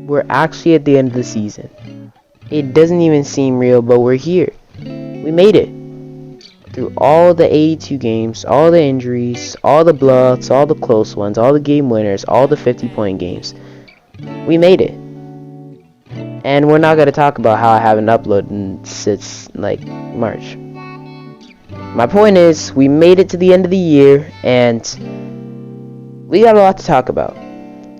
we're actually at the end of the season. It doesn't even seem real, but we're here. We made it. Through all the 82 games, all the injuries, all the blowouts, all the close ones, all the game winners, all the 50-point games. We made it. And we're not going to talk about how I haven't uploaded since, like, March. My point is, we made it to the end of the year, and we got a lot to talk about.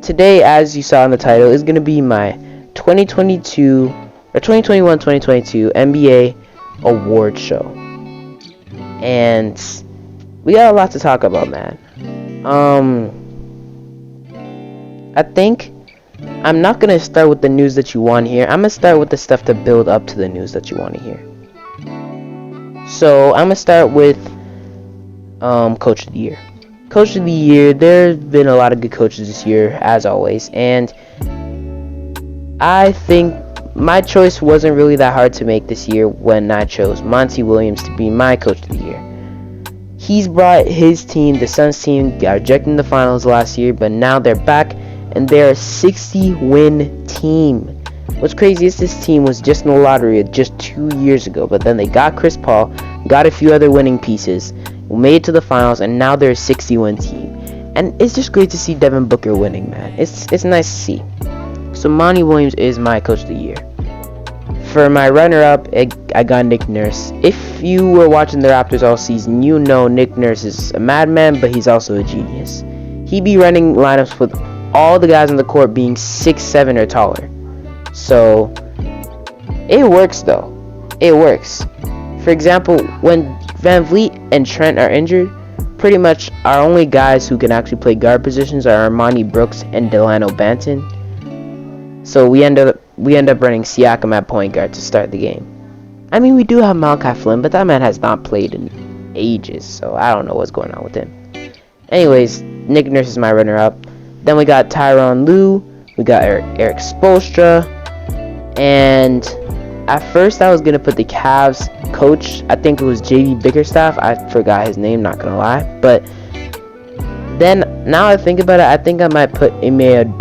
Today, as you saw in the title, is going to be my 2021-2022 NBA award show. And we got a lot to talk about, man. I think I'm not going to start with the news that you want to hear. I'm going to start with the stuff to build up to the news that you want to hear. So, I'm going to start with Coach of the Year. Coach of the Year, there's been a lot of good coaches this year, as always. And I think my choice wasn't really that hard to make this year when I chose Monty Williams to be my Coach of the Year. He's brought his team, the Suns team, got rejected in the finals last year, but now they're back, and they're a 60-win team. What's crazy is this team was just in the lottery just 2 years ago, but then they got Chris Paul, got a few other winning pieces, made it to the finals, and now they're a 60-win team. And it's just great to see Devin Booker winning, man. It's nice to see. So Monty Williams is my Coach of the Year. For my runner-up, I got Nick Nurse. If you were watching the Raptors all season, you know Nick Nurse is a madman, but he's also a genius. He be running lineups with all the guys on the court being 6'7" or taller. So, it works though. It works. For example, when Van Vliet and Trent are injured, pretty much our only guys who can actually play guard positions are Armani Brooks and Delano Banton. So we end up running Siakam at point guard to start the game. I mean, we do have Malachi Flynn, but that man has not played in ages, so I don't know what's going on with him. Anyways, Nick Nurse is my runner-up. Then we got Tyronn Lue, we got Eric Spoelstra, and at first I was going to put the Cavs coach, I think it was JV Bickerstaff, I forgot his name, not going to lie, but then, now I think about it, I think I might put Ime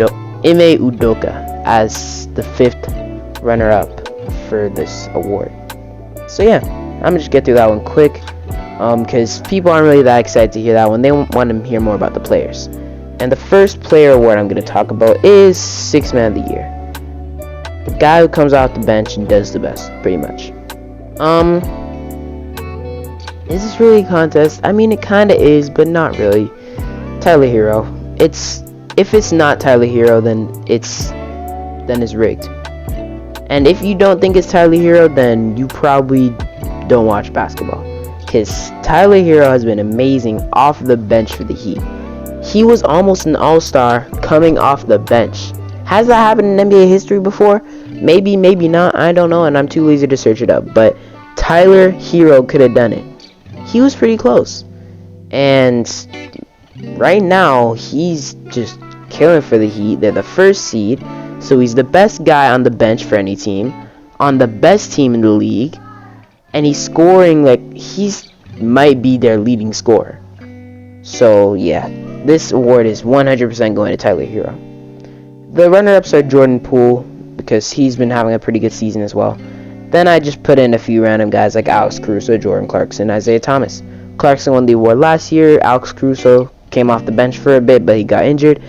Udoka as the 5th runner-up for this award. So yeah, I'm going to just get through that one quick, because people aren't really that excited to hear that one, they want to hear more about the players. And the first player award I'm going to talk about is Sixth Man of the Year. The guy who comes off the bench and does the best, pretty much. Is this really a contest? I mean, it kind of is, but not really. Tyler Hero. If it's not Tyler Hero, then it's rigged. And if you don't think it's Tyler Hero, then you probably don't watch basketball. Because Tyler Hero has been amazing off the bench for the Heat. He was almost an all-star coming off the bench. Has that happened in NBA history before? Maybe, maybe not. I don't know, and I'm too lazy to search it up. But Tyler Hero could have done it. He was pretty close. And right now, he's just killing for the Heat. They're the first seed. So he's the best guy on the bench for any team. On the best team in the league. And he's scoring like he's might be their leading scorer. So, yeah. This award is 100% going to Tyler Hero. The runner-ups are Jordan Poole, because he's been having a pretty good season as well. Then I just put in a few random guys like Alex Caruso, Jordan Clarkson, Isaiah Thomas. Clarkson won the award last year. Alex Caruso came off the bench for a bit, but he got injured.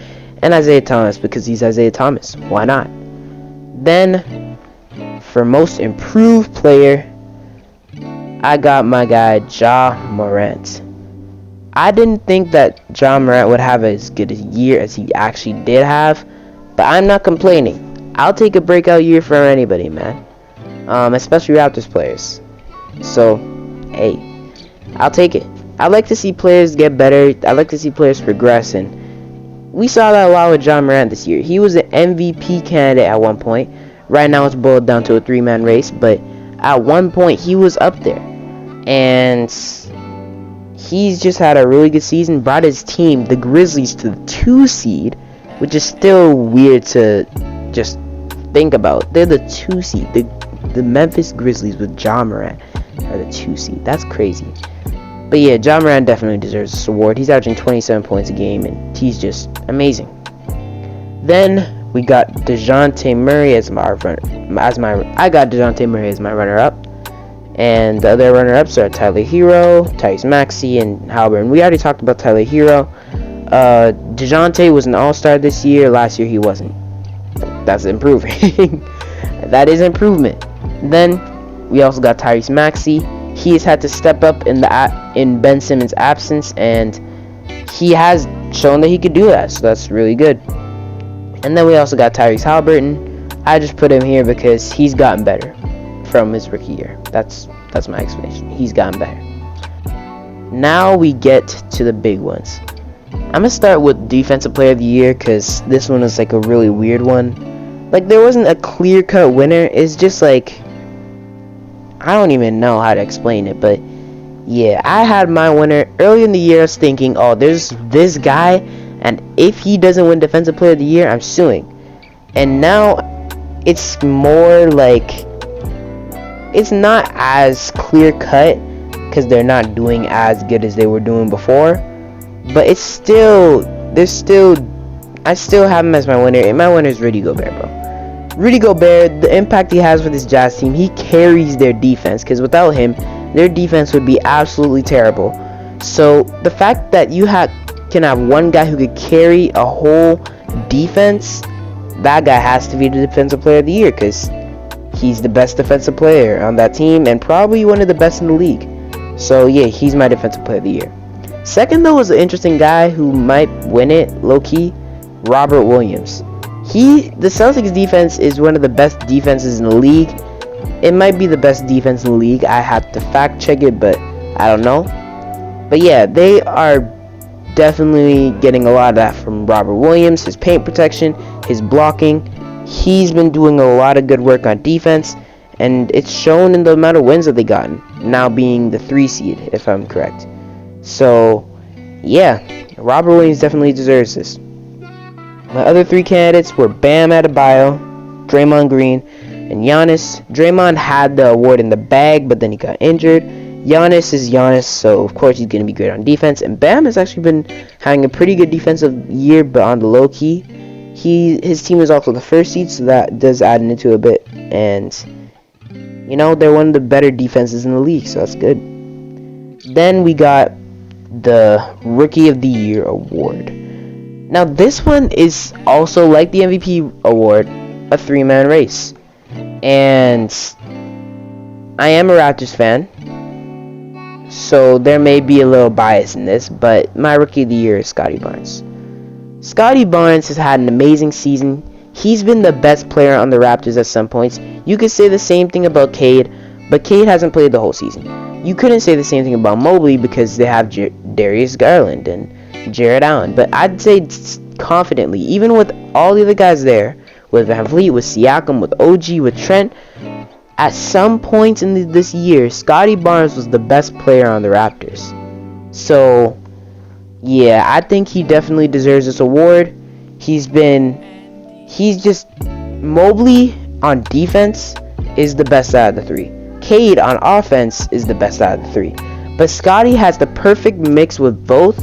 And Isaiah Thomas, because he's Isaiah Thomas. Why not? Then, for most improved player, I got my guy, Ja Morant. I didn't think that Ja Morant would have as good a year as he actually did have, but I'm not complaining. I'll take a breakout year for anybody, man. Especially Raptors players. So, hey, I'll take it. I like to see players get better. I like to see players progress, and we saw that a lot with Ja Morant this year. He was an MVP candidate at one point. Right now it's boiled down to a 3-man race, but at one point he was up there. And he's just had a really good season, brought his team, the Grizzlies, to the 2 seed, which is still weird to just think about. They're the 2 seed. The Memphis Grizzlies with Ja Morant are the 2 seed. That's crazy. But yeah, Ja Morant definitely deserves this award. He's averaging 27 points a game, and he's just amazing. Then, we got Dejounte Murray as my I got Dejounte Murray as my runner-up. And the other runner-ups are Tyler Hero, Tyrese Maxey, and Halliburton. We already talked about Tyler Hero. Dejounte was an all-star this year. Last year he wasn't. That's improving. That is improvement. Then we also got Tyrese Maxey. He has had to step up in Ben Simmons' absence, and he has shown that he could do that. So that's really good. And then we also got Tyrese Halliburton. I just put him here because he's gotten better from his rookie year. That's my explanation. He's gotten better. Now we get to the big ones. I'm gonna start with Defensive Player of the Year because this one is like a really weird one. Like, there wasn't a clear-cut winner. It's just like, I don't even know how to explain it, but yeah, I had my winner early in the year. I was thinking, oh, there's this guy, and if he doesn't win Defensive Player of the Year, I'm suing. And now it's more like, it's not as clear cut because they're not doing as good as they were doing before, but it's still, I still have him as my winner, and my winner is Rudy Gobert, bro. Rudy Gobert, the impact he has for this Jazz team, he carries their defense, because without him, their defense would be absolutely terrible. So the fact that you can have one guy who could carry a whole defense, that guy has to be the Defensive Player of the Year, because he's the best defensive player on that team and probably one of the best in the league. So yeah, he's my Defensive Player of the Year. Second, though, is an interesting guy who might win it, low-key, Robert Williams. The Celtics defense is one of the best defenses in the league. It might be the best defense in the league. I have to fact check it, but I don't know. But yeah, they are definitely getting a lot of that from Robert Williams. His paint protection, his blocking. He's been doing a lot of good work on defense, and it's shown in the amount of wins that they gotten, now being the 3 seed, if I'm correct. So, yeah, Robert Williams definitely deserves this. My other 3 candidates were Bam Adebayo, Draymond Green, and Giannis. Draymond had the award in the bag, but then he got injured. Giannis is Giannis, so of course he's going to be great on defense. And Bam has actually been having a pretty good defensive year, but on the low key. His team is also the 1st seed, so that does add into a bit. And, you know, they're one of the better defenses in the league, so that's good. Then we got the Rookie of the Year award. Now, this one is also, like the MVP award, a 3-man race. And I am a Raptors fan, so there may be a little bias in this, but my Rookie of the Year is Scottie Barnes. Scottie Barnes has had an amazing season. He's been the best player on the Raptors at some points. You could say the same thing about Cade, but Cade hasn't played the whole season. You couldn't say the same thing about Mobley because they have Darius Garland and Jared Allen. But I'd say confidently, even with all the other guys there, with Van Vliet, with Siakam, with OG, with Trent, at some points in this year, Scottie Barnes was the best player on the Raptors. So, yeah, I think he definitely deserves this award. Mobley on defense is the best out of the 3. Cade on offense is the best out of the 3. But Scottie has the perfect mix with both,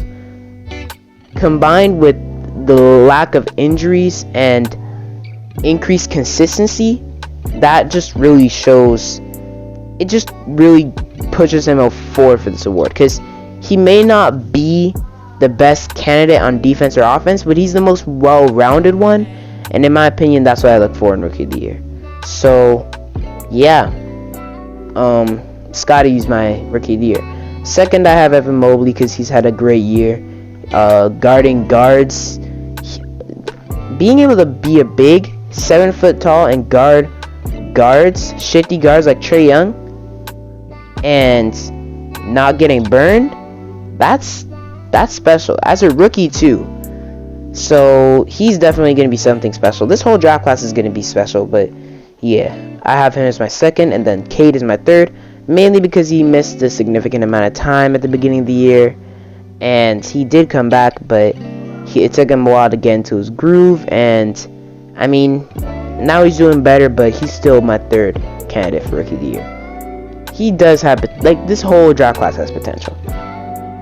combined with the lack of injuries and increased consistency. That just really shows, it just really pushes him forward for this award, because he may not be the best candidate on defense or offense, but he's the most well-rounded one, and in my opinion, that's what I look for in Rookie of the Year. So, yeah, Scottie's my Rookie of the Year. Second, I have Evan Mobley, because he's had a great year, guarding guards, being able to be a big 7 foot tall and guards, shifty guards like Trae Young, and not getting burned. That's special as a rookie too. So he's definitely going to be something special. This whole draft class is going to be special, but yeah, I have him as my second, and then Cade is my third, mainly because he missed a significant amount of time at the beginning of the year, and he did come back, but it took him a while to get into his groove, and I mean, now he's doing better, but he's still my third candidate for Rookie of the Year. He does have, like, this whole draft class has potential.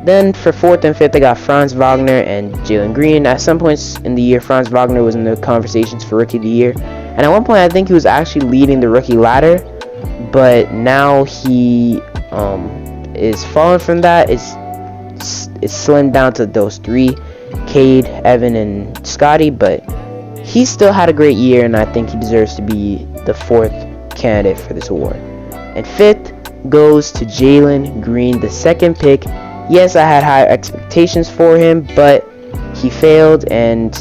Then for 4th and 5th, I got Franz, Wagner, and Jalen Green. At some points in the year, Franz Wagner was in the conversations for Rookie of the Year. And at one point, I think he was actually leading the rookie ladder. But now he is falling from that. It's slimmed down to those three, Cade, Evan, and Scottie. But he still had a great year, and I think he deserves to be the 4th candidate for this award. And 5th goes to Jalen Green, the 2nd pick. Yes, I had high expectations for him, but he failed, and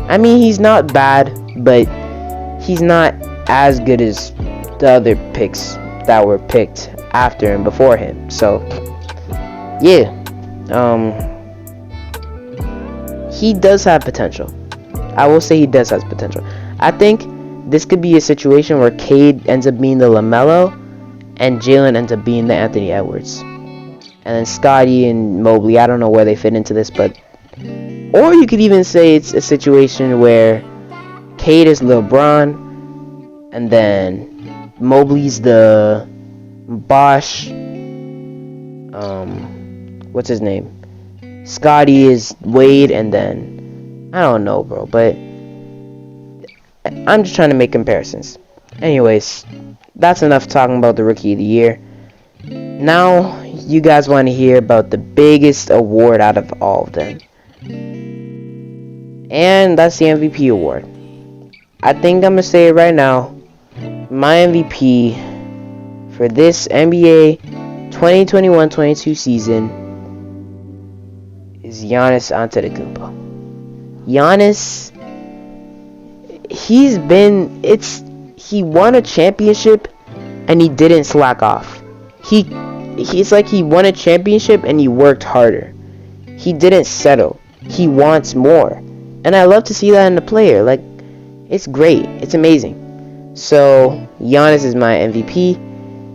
I mean, he's not bad, but he's not as good as the other picks that were picked after and before him. So, yeah, he does have potential. I will say he does have potential. I think this could be a situation where Cade ends up being the LaMelo, and Jalen ends up being the Anthony Edwards. And then Scottie and Mobley, I don't know where they fit into this, but... Or you could even say it's a situation where Cade is LeBron, and then Mobley's the Bosch... what's his name? Scottie is Wade, and then... I don't know, bro, but... I'm just trying to make comparisons. Anyways, that's enough talking about the Rookie of the Year. Now, you guys want to hear about the biggest award out of all of them. And that's the MVP award. I think I'm going to say it right now. My MVP for this NBA 2021-22 season is Giannis Antetokounmpo. Giannis, he won a championship and he didn't slack off. He's like he won a championship and he worked harder. He didn't settle. He wants more. And I love to see that in a player. Like, it's great. It's amazing. So, Giannis is my MVP.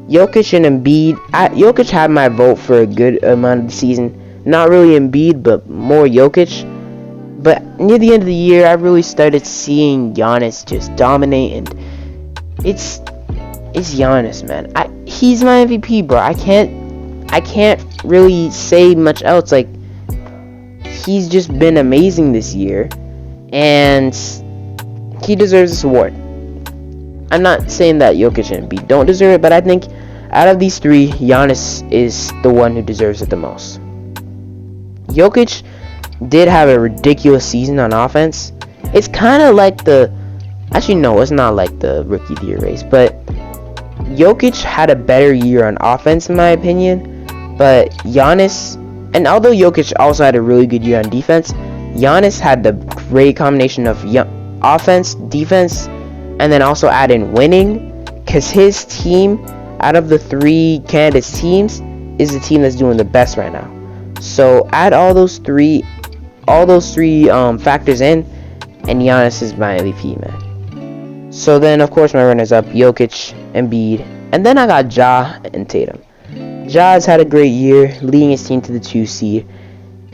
Jokic and Embiid. Jokic had my vote for a good amount of the season. Not really Embiid, but more Jokic. But near the end of the year, I really started seeing Giannis just dominate, and it's Giannis, man. He's my MVP, bro. I can't really say much else. Like, he's just been amazing this year, and he deserves this award. I'm not saying that Jokic and Embiid don't deserve it, but I think out of these three, Giannis is the one who deserves it the most. Jokic did have a ridiculous season on offense. It's kind of like actually no, it's not like the Rookie of the Year race, but Jokic had a better year on offense in my opinion, but Giannis, and although Jokic also had a really good year on defense, Giannis had the great combination of offense, defense, and then also add in winning, because his team, out of the three candidates teams, is the team that's doing the best right now. So add all those three factors in, and Giannis is my MVP, man. So then, of course, my runners up, Jokic, Embiid, and then I got Ja and Tatum. Ja has had a great year, leading his team to the 2 seed.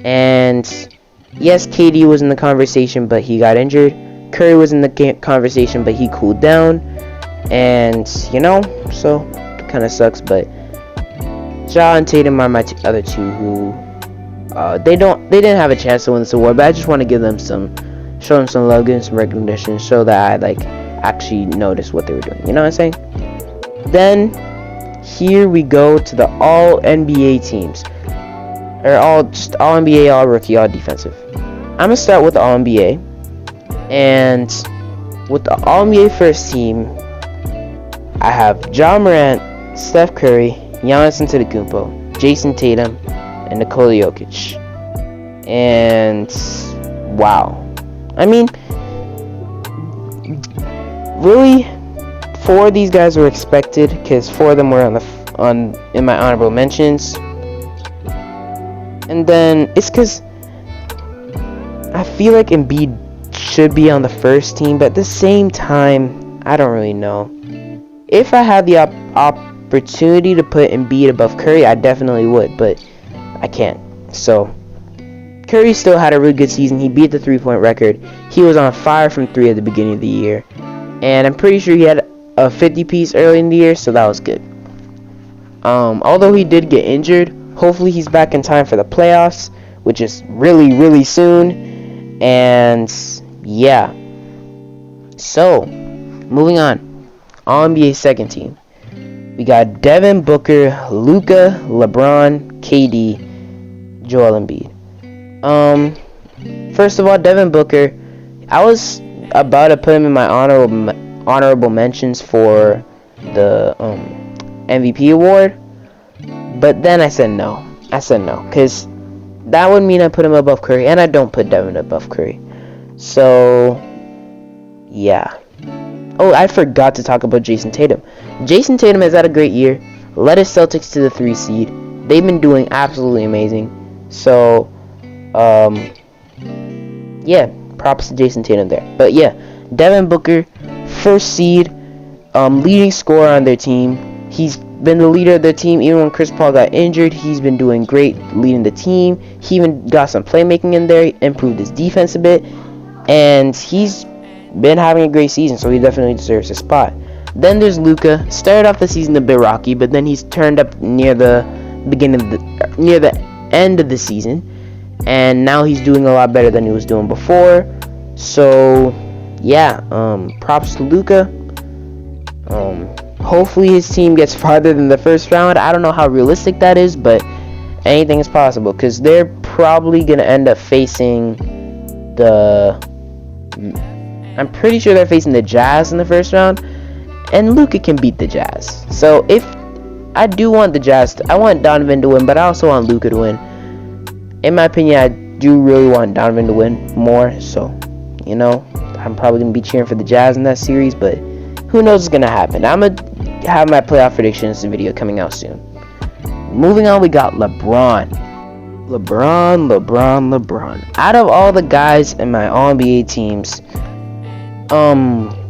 And yes, KD was in the conversation, but he got injured. Curry was in the conversation, but he cooled down. And, so it kind of sucks, but Ja and Tatum are my other two who they didn't have a chance to win this award, but I just want to show them some love, give them some recognition, so that I actually notice what they were doing. You know what I'm saying? Then here we go to the all NBA teams, or all NBA, all rookie, all defensive. I'm gonna start with the all NBA, and with the all NBA first team, I have Ja Morant, Steph Curry, Giannis Antetokounmpo, Jason Tatum, and Nikola Jokic. And wow, I mean, really, 4 of these guys were expected, because 4 of them were in my honorable mentions. And then it's because I feel like Embiid should be on the first team, but at the same time, I don't really know. If I had the opportunity to put Embiid above Curry, I definitely would, but I can't. So Curry still had a really good season. He beat the 3-point record. He was on fire from 3 at the beginning of the year, and I'm pretty sure he had a 50 piece early in the year, so that was good. Although he did get injured, Hopefully he's back in time for the playoffs, which is really, really soon. And yeah. So, moving on. All-NBA second team. We got Devin Booker, Luka, LeBron, KD, Joel Embiid. First of all, Devin Booker, I was about to put him in my honorable mentions for the MVP award, but then I said no. Because that would mean I put him above Curry, and I don't put Devin above Curry. So, yeah. Oh, I forgot to talk about Jason Tatum. Jason Tatum has had a great year, led his Celtics to the 3 seed. They've been doing absolutely amazing. So, yeah, props to Jason Tatum there. But yeah, Devin Booker, first seed, leading scorer on their team. He's been the leader of their team even when Chris Paul got injured. He's been doing great leading the team. He even got some playmaking in there, improved his defense a bit, and he's been having a great season, so he definitely deserves a spot. Then there's Luka. Started off the season a bit rocky, but then he's turned up near the end of the season, and now he's doing a lot better than he was doing before. So yeah, props to Luka. Hopefully his team gets farther than the first round. I don't know how realistic that is, but anything is possible, because they're probably gonna end up facing I'm pretty sure they're facing the Jazz in the first round, and Luka can beat the Jazz. So if I do want the Jazz, I want Donovan to win, but I also want Luka to win. In my opinion, I do really want Donovan to win more. So, I'm probably gonna be cheering for the Jazz in that series, but who knows what's gonna happen. I'm gonna have my playoff predictions video coming out soon. Moving on, we got LeBron. Out of all the guys in my All-NBA teams,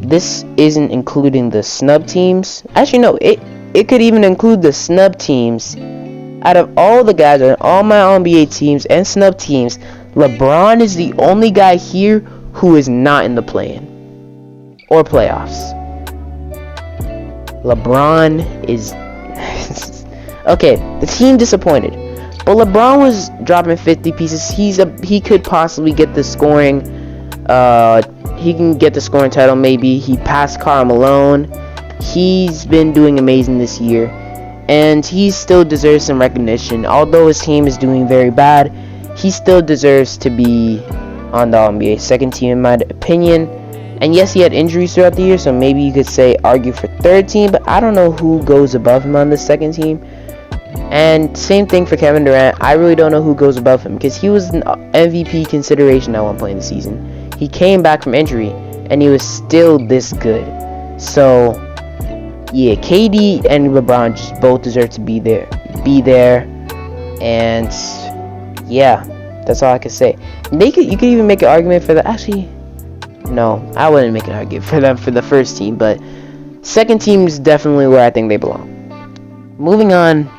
this isn't including the snub teams. Actually, no, it could even include the snub teams. Out of all the guys on all my All-NBA teams and snub teams, LeBron is the only guy here who is not in the play-in or playoffs. LeBron is okay. The team disappointed, but LeBron was dropping 50 pieces. He could possibly get the scoring. He can get the scoring title. Maybe he passed Karl Malone. He's been doing amazing this year, and he still deserves some recognition. Although his team is doing very bad, he still deserves to be on the All-NBA second team, in my opinion. And yes, he had injuries throughout the year, so maybe you could say argue for third team, but I don't know who goes above him on the second team. And same thing for Kevin Durant. I really don't know who goes above him, because he was an MVP consideration at one point in the season. He came back from injury, and he was still this good. So yeah, KD and LeBron just both deserve to be there. And yeah, that's all I can say. You could even make an argument for the. Actually, no, I wouldn't make an argument for them for the first team, but second team is definitely where I think they belong. Moving on,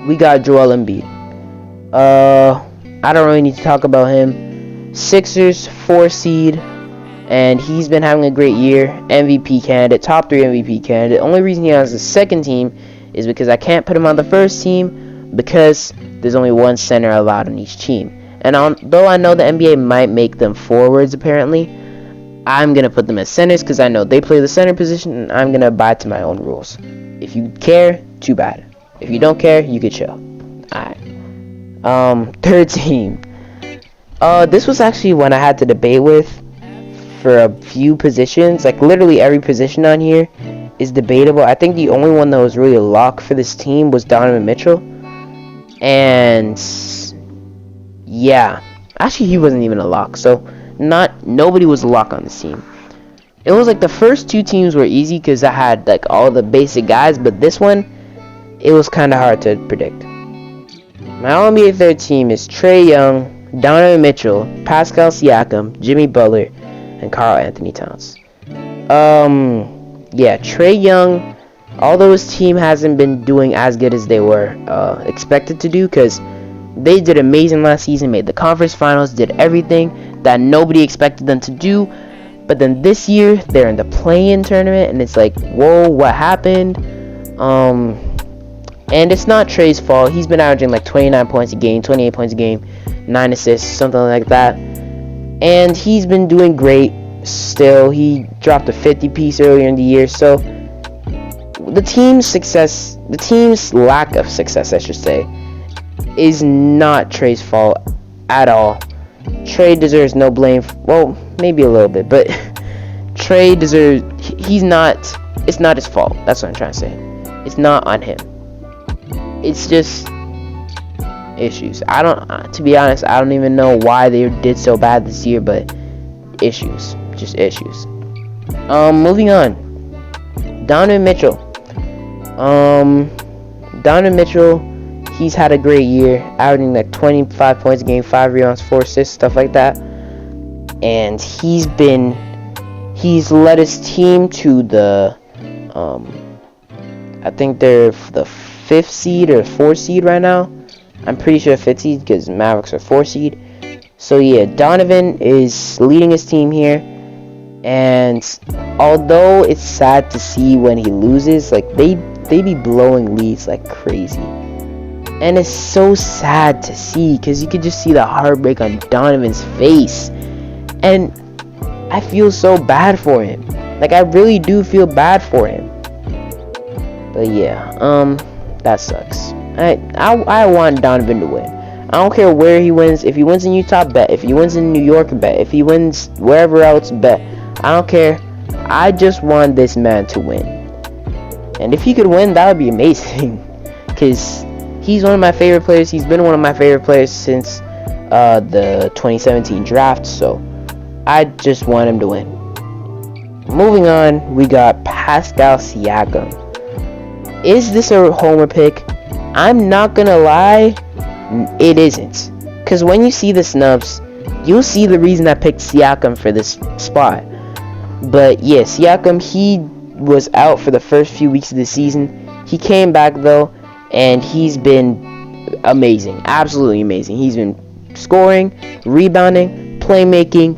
we got Joel Embiid. I don't really need to talk about him. Sixers 4 seed, and he's been having a great year. MVP candidate, top 3 MVP candidate. Only reason he has the second team is because I can't put him on the first team because there's only one center allowed on each team. And though I know the NBA might make them forwards, apparently, I'm going to put them as centers because I know they play the center position, and I'm going to abide to my own rules. If you care, too bad. If you don't care, you could chill. Alright. Third team. This was actually one I had to debate with for a few positions. Like, literally every position on here is debatable. I think the only one that was really a lock for this team was Donovan Mitchell. And yeah, actually he wasn't even a lock, so nobody was a lock on this team. It was like the first 2 teams were easy because I had like all the basic guys, but this one, it was kind of hard to predict. My All-NBA third team is Trae Young, Donna Mitchell, Pascal Seagum, Jimmy Butler, and Karl Anthony Towns. Yeah, Trae Young, although his team hasn't been doing as good as they were expected to do, because they did amazing last season, made the conference finals, did everything that nobody expected them to do. But then this year, they're in the play-in tournament, and it's like, whoa, what happened? And it's not Trey's fault. He's been averaging like 29 points a game, 28 points a game, 9 assists, something like that. And he's been doing great still. He dropped a 50 piece earlier in the year. So the team's lack of success, I should say, is not Trey's fault at all. Trey deserves no blame. Well, maybe a little bit, but Trey deserves. It's not his fault. That's what I'm trying to say. It's not on him. It's just issues. To be honest, I don't even know why they did so bad this year, but issues, just issues. Moving on. Donovan Mitchell. Donovan Mitchell, he's had a great year, averaging like 25 points a game, 5 rebounds, 4 assists, stuff like that. And he's led his team to the, I think they're the 5th seed or 4th seed right now. I'm pretty sure 5th seed because Mavericks are 4th seed. So yeah, Donovan is leading his team here. And although it's sad to see when he loses, like they be blowing leads like crazy. And it's so sad to see because you could just see the heartbreak on Donovan's face. And I feel so bad for him. Like I really do feel bad for him. But yeah, that sucks. I want Donovan to win. I don't care where he wins. If he wins in Utah, bet. If he wins in New York, bet. If he wins wherever else, bet. I don't care. I just want this man to win. And if he could win, that would be amazing. Because he's one of my favorite players. He's been one of my favorite players since the 2017 draft. So I just want him to win. Moving on, we got Pascal Seagum. Is this a homer pick? I'm not gonna lie, it isn't. Because when you see the snubs, you'll see the reason I picked Siakam for this spot. But yeah, Siakam, he was out for the first few weeks of the season. He came back though, and he's been amazing. Absolutely amazing. He's been scoring, rebounding, playmaking.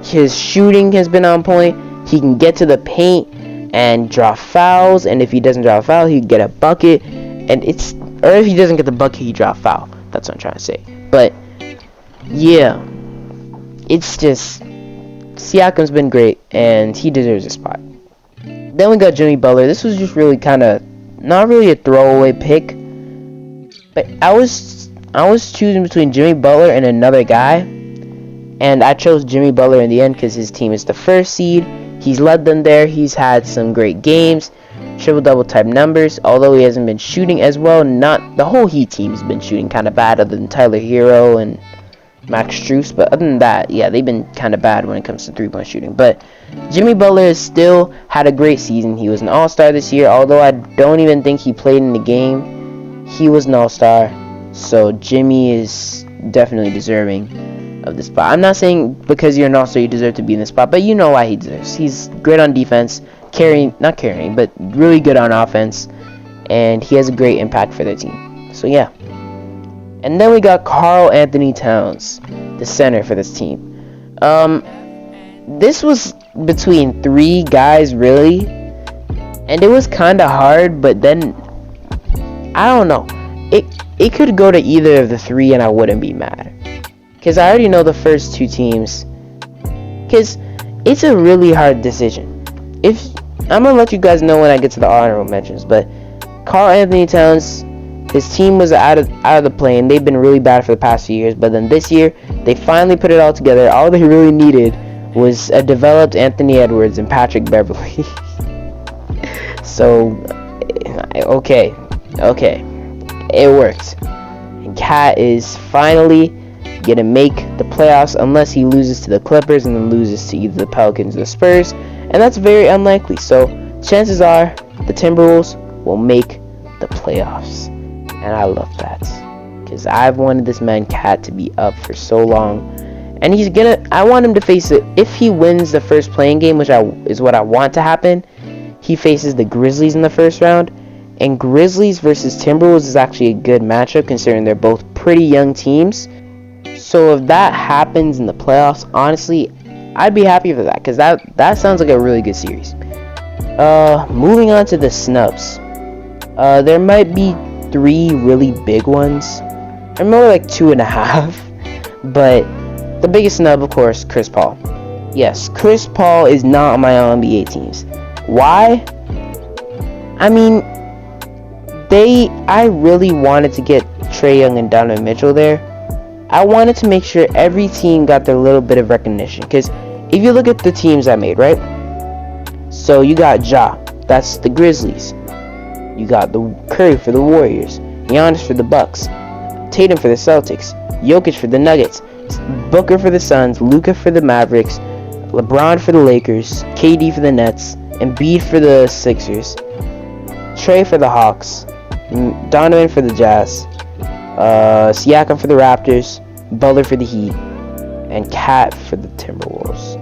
His shooting has been on point. He can get to the paint and draw fouls, and if he doesn't draw a foul, he can get a bucket. And or if he doesn't get the bucket, he draw a foul. That's what I'm trying to say. But yeah, it's just Siakam's been great, and he deserves a spot. Then we got Jimmy Butler. This was just really kind of not really a throwaway pick, but I was choosing between Jimmy Butler and another guy, and I chose Jimmy Butler in the end because his team is the 1st seed. He's led them there. He's had some great games, triple-double type numbers, although he hasn't been shooting as well. Not the whole Heat team has been shooting kind of bad, other than Tyler Hero and Max Strus. But other than that, yeah, they've been kind of bad when it comes to three-point shooting. But Jimmy Butler has still had a great season. He was an all-star this year, although I don't even think he played in the game. He was an all-star, so Jimmy is definitely deserving of the spot. I'm not saying because you're an all-star you deserve to be in the spot, but you know why he deserves. He's great on defense, not carrying, but really good on offense, and he has a great impact for their team. So yeah. And then we got Karl Anthony Towns, the center for this team. This was between 3 guys really, and it was kind of hard, but then I don't know. It could go to either of the 3 and I wouldn't be mad. Because I already know the first 2 teams. Because it's a really hard decision. I'm going to let you guys know when I get to the honorable mentions. But Karl Anthony Towns, his team was out of the play, and they've been really bad for the past few years. But then this year, they finally put it all together. All they really needed was a developed Anthony Edwards and Patrick Beverley. So, okay. It worked. And Cat is finally gonna make the playoffs unless he loses to the Clippers and then loses to either the Pelicans or the Spurs, and that's very unlikely. So chances are the Timberwolves will make the playoffs, and I love that because I've wanted this man Cat to be up for so long, and I want him to face it. If he wins the first playing game, which is what I want to happen, he faces the Grizzlies in the first round, and Grizzlies versus Timberwolves is actually a good matchup considering they're both pretty young teams. So if that happens in the playoffs, honestly, I'd be happy for that because that sounds like a really good series. Moving on to the snubs. There might be 3 really big ones, or more like 2.5. But the biggest snub, of course, Chris Paul. Yes, Chris Paul is not on my All-NBA teams. Why? I mean, I really wanted to get Trae Young and Donovan Mitchell there. I wanted to make sure every team got their little bit of recognition. Because if you look at the teams I made, right? So you got Ja, that's the Grizzlies. You got the Curry for the Warriors, Giannis for the Bucks, Tatum for the Celtics, Jokic for the Nuggets, Booker for the Suns, Luka for the Mavericks, LeBron for the Lakers, KD for the Nets, Embiid for the Sixers, Trae for the Hawks, Donovan for the Jazz, Siakam for the Raptors, Butler for the Heat, and Cat for the Timberwolves.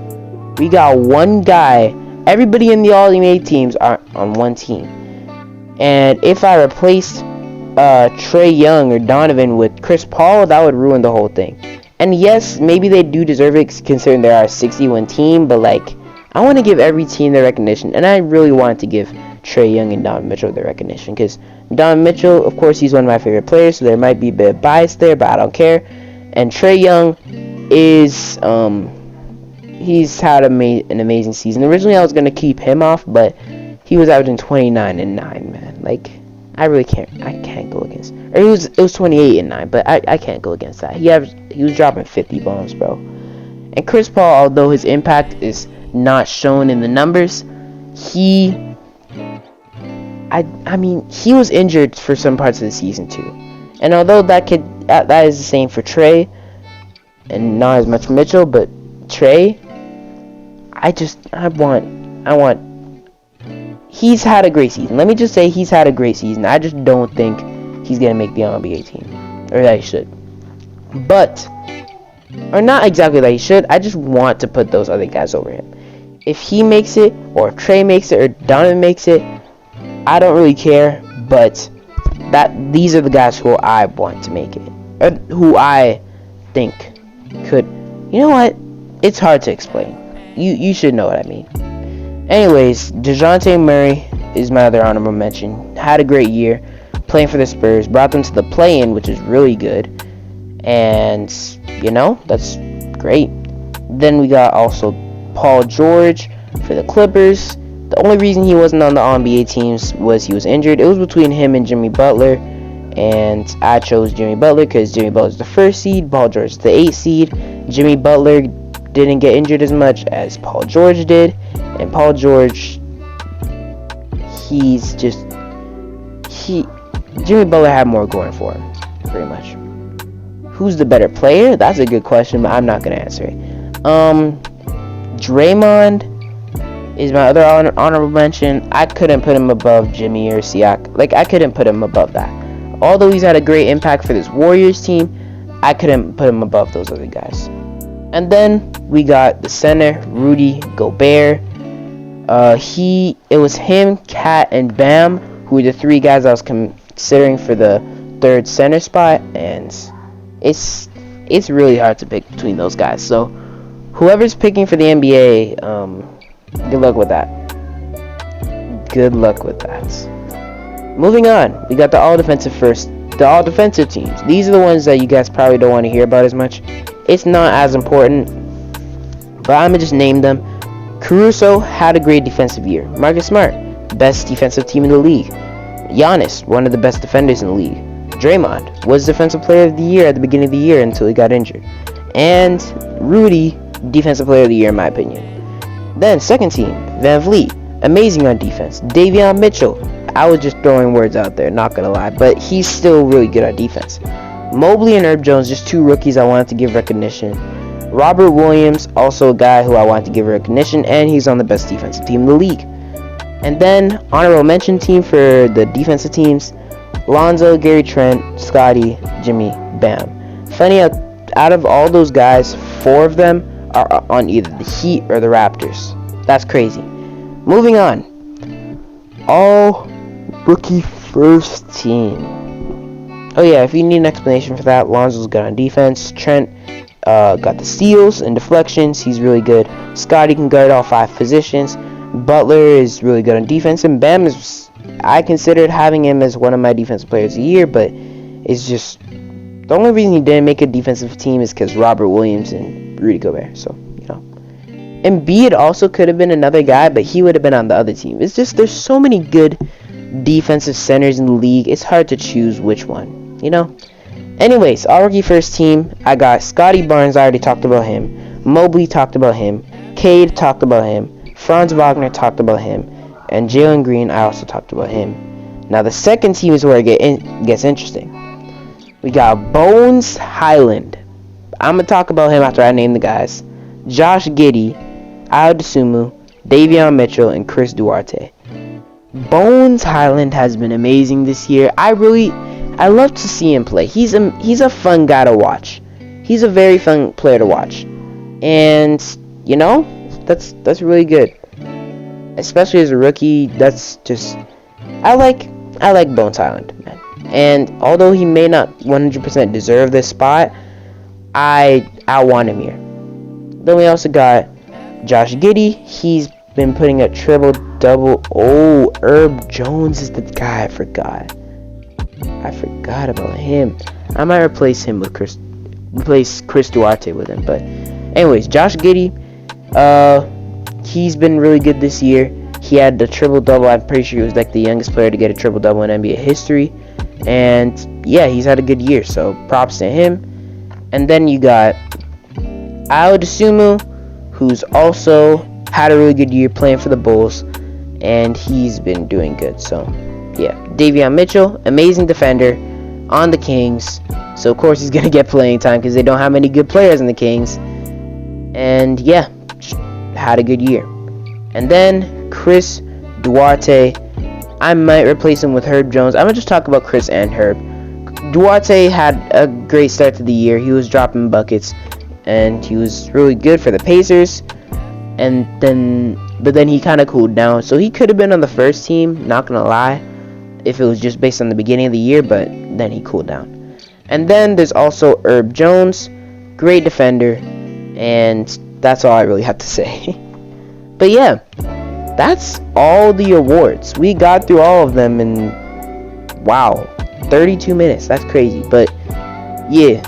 We got one guy. Everybody in the All-NBA teams are on one team. And if I replaced Trae Young or Donovan with Chris Paul, that would ruin the whole thing. And yes, maybe they do deserve it considering they are a 61 team, but like, I want to give every team their recognition, and I really wanted to give Trae Young and Donovan Mitchell their recognition, because Donovan Mitchell, of course, he's one of my favorite players, so there might be a bit of bias there, but I don't care. And Trae Young is, he's had an amazing season. Originally, I was going to keep him off, but he was averaging 29 and 9, man. Like, I can't go against. Or it was 28 and 9, but I can't go against that. He was dropping 50 bombs, bro. And Chris Paul, although his impact is not shown in the numbers, I mean, he was injured for some parts of the season too. And although that is the same for Trae, and not as much for Mitchell, but Trae, I want. He's had a great season. Let me just say he's had a great season. I just don't think he's gonna make the NBA team, or that he should. Or not exactly that he should. I just want to put those other guys over him. If he makes it, or if Trae makes it, or Donovan makes it, I don't really care. But these are the guys who I want to make it, or who I think could. You know what? It's hard to explain. You should know what I mean. Anyways, Dejounte Murray is my other honorable mention. Had a great year playing for the Spurs. Brought them to the play-in, which is really good. And, you know, that's great. Then we got also Paul George for the Clippers. The only reason he wasn't on the All-NBA teams was he was injured. It was between him and Jimmy Butler. And I chose Jimmy Butler because Jimmy Butler's the 1st seed. Paul George is the 8th seed. Jimmy Butler didn't get injured as much as Paul George did. And Paul George, Jimmy Butler had more going for him, pretty much. Who's the better player? That's a good question, but I'm not going to answer it. Draymond is my other honorable mention. I couldn't put him above Jimmy or Siak. Like, I couldn't put him above that. Although he's had a great impact for this Warriors team, I couldn't put him above those other guys. And then we got the center, Rudy Gobert. It was him, Cat, and Bam who were the 3 guys I was considering for the 3rd center spot, and it's really hard to pick between those guys. So whoever's picking for the NBA, good luck with that. Good luck with that. Moving on, we got the all defensive teams. These are the ones that you guys probably don't want to hear about as much. It's not as important, but I'm gonna just name them. Caruso had a great defensive year. Marcus Smart, best defensive team in the league. Giannis, one of the best defenders in the league. Draymond was defensive player of the year at the beginning of the year until he got injured. And Rudy, defensive player of the year in my opinion. Then second team, Van Vliet, amazing on defense. Davion Mitchell, I was just throwing words out there, not gonna lie, but he's still really good on defense. Mobley and Herb Jones, just 2 rookies I wanted to give recognition. Robert Williams, also a guy who I wanted to give recognition, and he's on the best defensive team in the league. And then, honorable mention team for the defensive teams, Lonzo, Gary Trent, Scottie, Jimmy, Bam. Funny, out of all those guys, 4 of them are on either the Heat or the Raptors. That's crazy. Moving on. All rookie first team. Oh yeah, if you need an explanation for that, Lonzo's good on defense. Trent got the steals and deflections. He's really good. Scottie can guard all 5 positions. Butler is really good on defense. And Bam is I considered having him as one of my defensive players of the year, but it's just the only reason he didn't make a defensive team is because Robert Williams and Rudy Gobert. So, you know. Embiid also could have been another guy, but he would have been on the other team. It's just there's so many good defensive centers in the league. It's hard to choose which one, you know. Anyways, all rookie first team. I got Scottie Barnes. I already talked about him. Mobley talked about him. Cade talked about him. Franz Wagner talked about him. And Jalen Green, I also talked about him. Now the second team is where it gets interesting. We got Bones Highland. I'm going to talk about him after I name the guys. Josh Giddy, Ayo, Davion Mitchell, and Chris Duarte. Bones Highland has been amazing this year. I love to see him play. He's a fun guy to watch. He's a very fun player to watch. And, you know, that's really good. Especially as a rookie, that's just I like Bones Highland, man. And although he may not 100% deserve this spot, I want him here. Then we also got Josh Giddy. He's been putting a triple-double. Oh, Herb Jones is the guy. I forgot about him. I might replace Chris Duarte with him. But anyways, Josh Giddy, he's been really good this year. He had the triple-double. I'm pretty sure he was like the youngest player to get a triple-double in NBA history. And yeah, he's had a good year, so props to him. And then you got Ayo, who's also had a really good year playing for the Bulls, and he's been doing good. So yeah, Davion Mitchell, amazing defender on the Kings, so of course he's gonna get playing time because they don't have many good players in the Kings. And yeah, just had a good year. And then Chris Duarte, I might replace him with Herb Jones. I'm gonna just talk about Chris and Herb. Duarte had a great start to the year. He was dropping buckets, and he was really good for the Pacers. But then he kind of cooled down. So he could have been on the first team, not gonna lie, if it was just based on the beginning of the year. But then he cooled down. And then there's also Herb Jones, great defender, and that's all I really have to say. But yeah, that's all the awards. We got through all of them in, wow, 32 minutes. That's crazy. But yeah,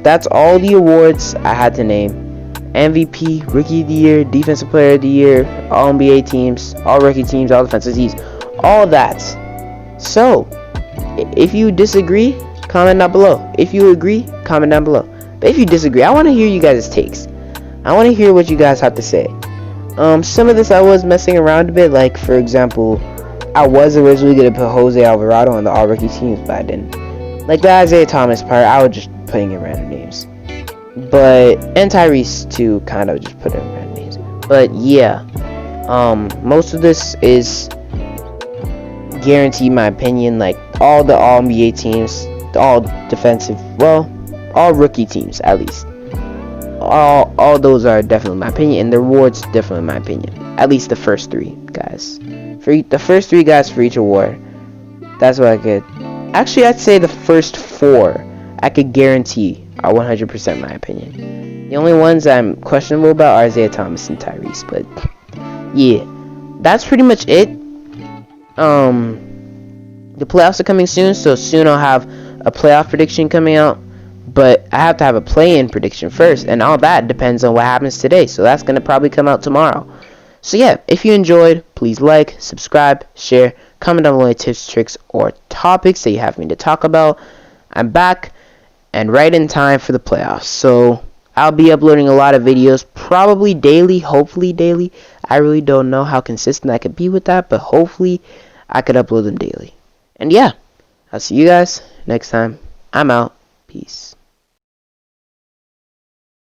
that's all the awards I had to name. MVP, Rookie of the Year, Defensive Player of the Year, All NBA teams, All Rookie teams, All Defensive teams, all that. So, if you disagree, comment down below. If you agree, comment down below. But if you disagree, I want to hear you guys' takes. I want to hear what you guys have to say. Some of this I was messing around a bit. Like, for example, I was originally going to put Jose Alvarado on the All Rookie teams, but I didn't. Like the Isaiah Thomas part, I was just putting in random names. And Tyrese too, kind of just put in random names. But yeah, most of this is guaranteed, my opinion. Like all the All NBA teams, all defensive, well, all rookie teams at least. All those are definitely my opinion, and the awards definitely my opinion. At least the first three guys. The first three guys for each award. That's what I could. Actually, I'd say the first four I could guarantee are 100% my opinion. The only ones I'm questionable about are Isaiah Thomas and Tyrese. But yeah, that's pretty much it. The playoffs are coming soon, so soon I'll have a playoff prediction coming out. But I have to have a play-in prediction first, and all that depends on what happens today. So that's going to probably come out tomorrow. So yeah, if you enjoyed, please like, subscribe, share, comment down below any tips, tricks, or topics that you have me to talk about. I'm back, and right in time for the playoffs. So I'll be uploading a lot of videos, probably daily, hopefully daily. I really don't know how consistent I could be with that, but hopefully I could upload them daily. And yeah, I'll see you guys next time. I'm out. Peace.